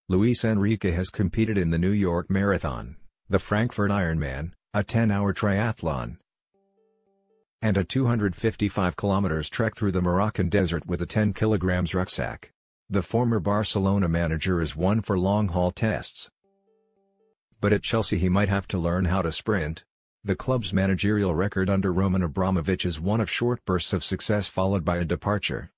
Luis Enrique has competed in the New York Marathon, the Frankfurt Ironman, a 10-hour triathlon, and a 255 km trek through the Moroccan desert with a 10 kg rucksack. The former Barcelona manager is one for long-haul tests. But at Chelsea he might have to learn how to sprint. The club's managerial record under Roman Abramovich is one of short bursts of success followed by a departure,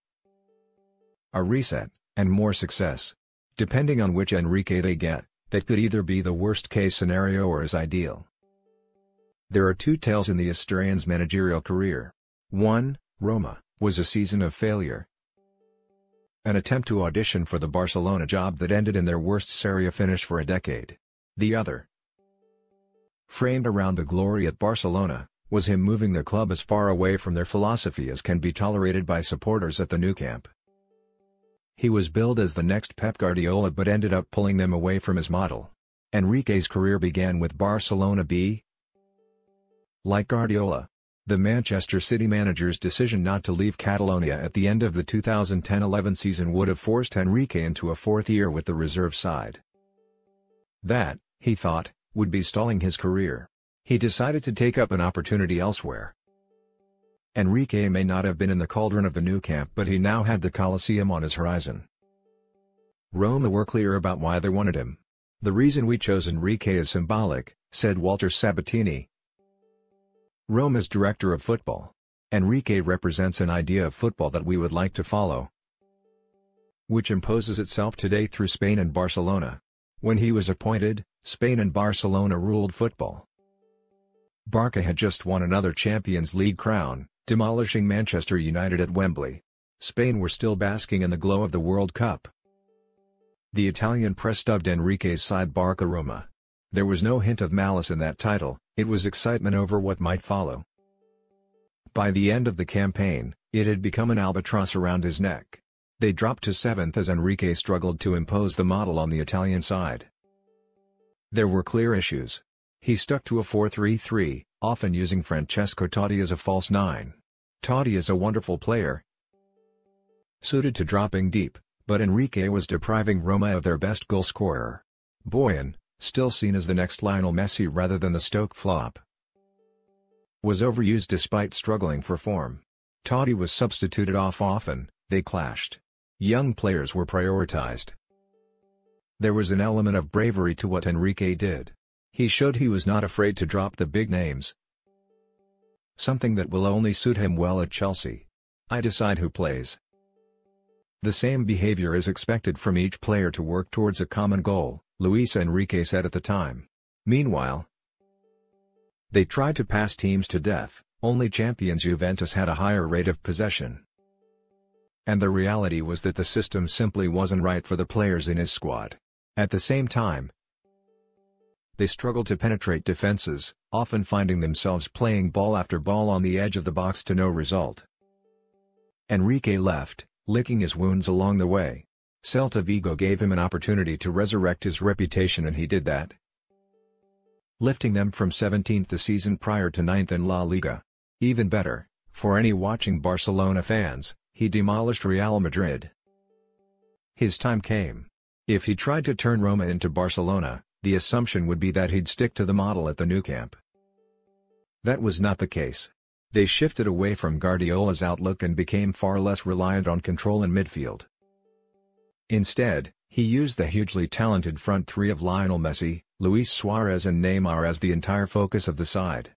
a reset, and more success. Depending on which Enrique they get, that could either be the worst-case scenario or his ideal. There are two tales in the Asturian's managerial career. 1. Roma was a season of failure. An attempt to audition for the Barcelona job that ended in their worst Serie A finish for a decade. The other, framed around the glory at Barcelona, was him moving the club as far away from their philosophy as can be tolerated by supporters at the new camp. He was billed as the next Pep Guardiola but ended up pulling them away from his model. Enrique's career began with Barcelona B. Like Guardiola, the Manchester City manager's decision not to leave Catalonia at the end of the 2010-11 season would have forced Enrique into a fourth year with the reserve side. That, he thought, would be stalling his career. He decided to take up an opportunity elsewhere. Enrique may not have been in the cauldron of the new camp, but he now had the Colosseum on his horizon. Roma were clear about why they wanted him. "The reason we chose Enrique is symbolic," said Walter Sabatini, Roma's director of football. "Enrique represents an idea of football that we would like to follow, which imposes itself today through Spain and Barcelona." When he was appointed, Spain and Barcelona ruled football. Barca had just won another Champions League crown, demolishing Manchester United at Wembley. Spain were still basking in the glow of the World Cup. The Italian press dubbed Enrique's side Barca Roma. There was no hint of malice in that title, it was excitement over what might follow. By the end of the campaign, it had become an albatross around his neck. They dropped to 7th as Enrique struggled to impose the model on the Italian side. There were clear issues. He stuck to a 4-3-3, often using Francesco Totti as a false nine. Totti is a wonderful player, suited to dropping deep, but Enrique was depriving Roma of their best goalscorer. Boyan, still seen as the next Lionel Messi rather than the Stoke flop, was overused despite struggling for form. Totti was substituted off often, they clashed. Young players were prioritized. There was an element of bravery to what Enrique did. He showed he was not afraid to drop the big names, something that will only suit him well at Chelsea. "I decide who plays. The same behavior is expected from each player to work towards a common goal," Luis Enrique said at the time. Meanwhile, they tried to pass teams to death. Only champions Juventus had a higher rate of possession. And the reality was that the system simply wasn't right for the players in his squad. At the same time, they struggled to penetrate defenses, often finding themselves playing ball after ball on the edge of the box to no result. Enrique left, licking his wounds along the way. Celta Vigo gave him an opportunity to resurrect his reputation and he did that, lifting them from 17th the season prior to 9th in La Liga. Even better, for any watching Barcelona fans, he demolished Real Madrid. His time came. If he tried to turn Roma into Barcelona, the assumption would be that he'd stick to the model at the new camp. That was not the case. They shifted away from Guardiola's outlook and became far less reliant on control in midfield. Instead, he used the hugely talented front three of Lionel Messi, Luis Suarez and Neymar as the entire focus of the side.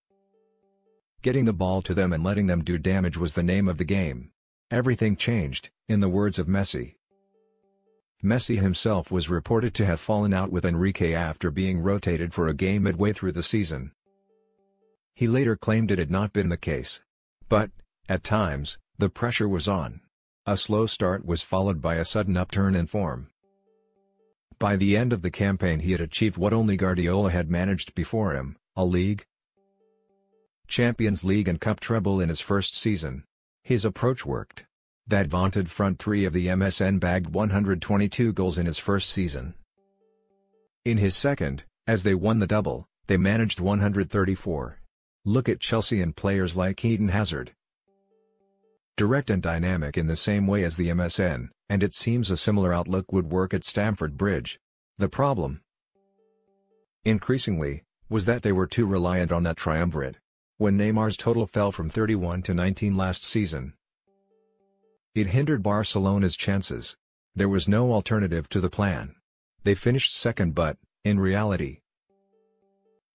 Getting the ball to them and letting them do damage was the name of the game. Everything changed, in the words of Messi. Messi himself was reported to have fallen out with Enrique after being rotated for a game midway through the season. He later claimed it had not been the case. But, at times, the pressure was on. A slow start was followed by a sudden upturn in form. By the end of the campaign he had achieved what only Guardiola had managed before him, a league, Champions League and Cup treble in his first season. His approach worked. That vaunted front three of the MSN bagged 122 goals in his first season. In his second, as they won the double, they managed 134. Look at Chelsea and players like Eden Hazard. Direct and dynamic in the same way as the MSN, and it seems a similar outlook would work at Stamford Bridge. The problem, increasingly, was that they were too reliant on that triumvirate. When Neymar's total fell from 31 to 19 last season, it hindered Barcelona's chances. There was no alternative to the plan. They finished second but, in reality,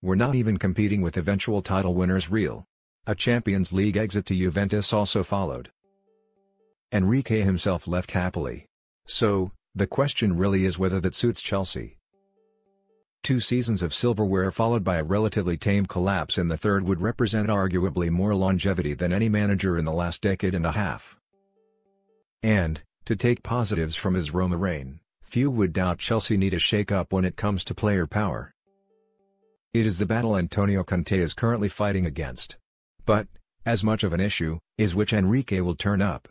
were not even competing with eventual title winners Real. A Champions League exit to Juventus also followed. Enrique himself left happily. So, the question really is whether that suits Chelsea. 2 seasons of silverware followed by a relatively tame collapse in the third would represent arguably more longevity than any manager in the last decade and a half. And, to take positives from his Roma reign, few would doubt Chelsea need a shake-up when it comes to player power. It is the battle Antonio Conte is currently fighting against. But, as much of an issue, is which Enrique will turn up.